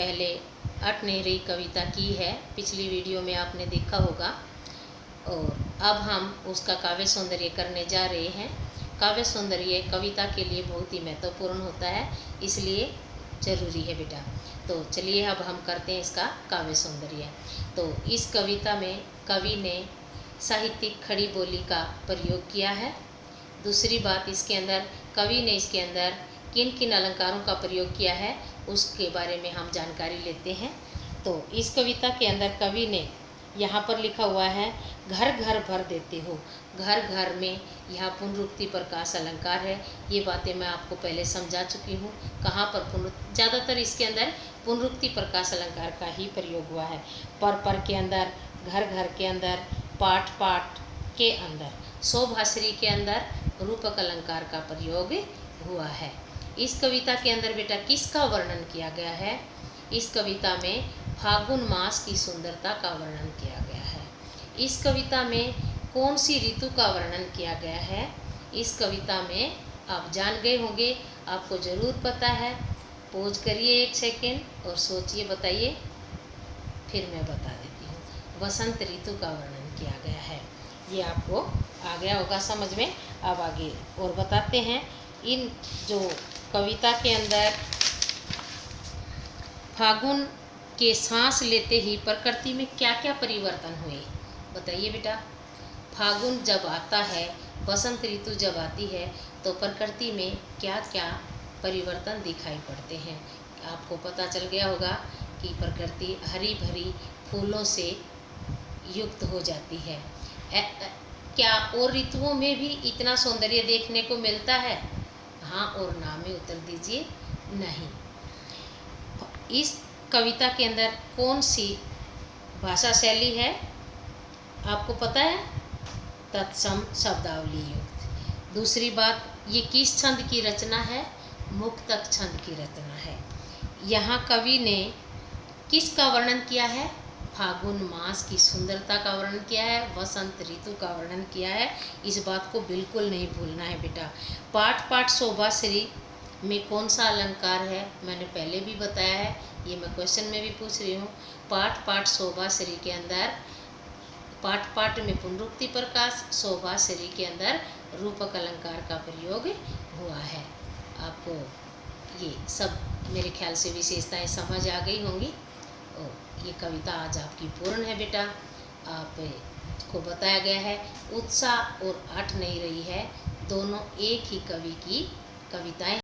पहले अठनेरी कविता की है, पिछली वीडियो में आपने देखा होगा। और अब हम उसका काव्य सौंदर्य करने जा रहे हैं। काव्य सौंदर्य कविता के लिए बहुत ही महत्वपूर्ण होता है, इसलिए ज़रूरी है बेटा। तो चलिए अब हम करते हैं इसका काव्य सौंदर्य। तो इस कविता में कवि ने साहित्यिक खड़ी बोली का प्रयोग किया है। दूसरी बात, इसके अंदर कवि ने इसके अंदर किन किन अलंकारों का प्रयोग किया है उसके बारे में हम जानकारी लेते हैं। तो इस कविता के अंदर कवि ने यहाँ पर लिखा हुआ है, घर घर भर देते हो। घर घर में यहाँ पुनरुक्ति प्रकाश अलंकार है। ये बातें मैं आपको पहले समझा चुकी हूँ। कहाँ पर ज़्यादातर इसके अंदर पुनरुक्ति प्रकाश अलंकार का ही प्रयोग हुआ है। पर के अंदर, घर घर के अंदर, पाठ पाठ के अंदर, शोभाश्री के अंदर रूपक अलंकार का प्रयोग हुआ है। इस कविता के अंदर बेटा किसका वर्णन किया गया है? इस कविता में फागुन मास की सुंदरता का वर्णन किया गया है। इस कविता में कौन सी ऋतु का वर्णन किया गया है? इस कविता में आप जान गए होंगे, आपको ज़रूर पता है। पॉज करिए 1 सेकेंड और सोचिए, बताइए, फिर मैं बता देती हूँ। वसंत ऋतु का वर्णन किया गया है। ये आपको आ गया होगा समझ में। अब आगे और बताते हैं। इन जो कविता के अंदर फागुन के सांस लेते ही प्रकृति में क्या क्या परिवर्तन हुए, बताइए बेटा। फागुन जब आता है, वसंत ऋतु जब आती है, तो प्रकृति में क्या क्या परिवर्तन दिखाई पड़ते हैं। आपको पता चल गया होगा कि प्रकृति हरी भरी फूलों से युक्त हो जाती है। क्या और ऋतुओं में भी इतना सौंदर्य देखने को मिलता है? हाँ और ना में उत्तर दीजिए नहीं। इस कविता के अंदर कौन सी भाषा शैली है, आपको पता है? तत्सम शब्दावली युक्त। दूसरी बात, ये किस छंद की रचना है? मुक्तक छंद की रचना है। यहाँ कवि ने किसका वर्णन किया है? फागुन मास की सुंदरता का वर्णन किया है, वसंत ऋतु का वर्णन किया है। इस बात को बिल्कुल नहीं भूलना है बेटा। पाठ पाठ शोभाश्री में कौन सा अलंकार है? मैंने पहले भी बताया है, ये मैं क्वेश्चन में भी पूछ रही हूँ। पाठ पाठ शोभाश्री के अंदर पाठ पाठ में पुनरुक्ति प्रकाश, शोभाश्री के अंदर रूपक अलंकार का प्रयोग हुआ है। आपको ये सब मेरे ख्याल से विशेषताएं समझ आ गई होंगी। और ये कविता आज आपकी पूर्ण है बेटा। आपको बताया गया है, उत्साह और अट नहीं रही है, दोनों एक ही कवि की कविताएं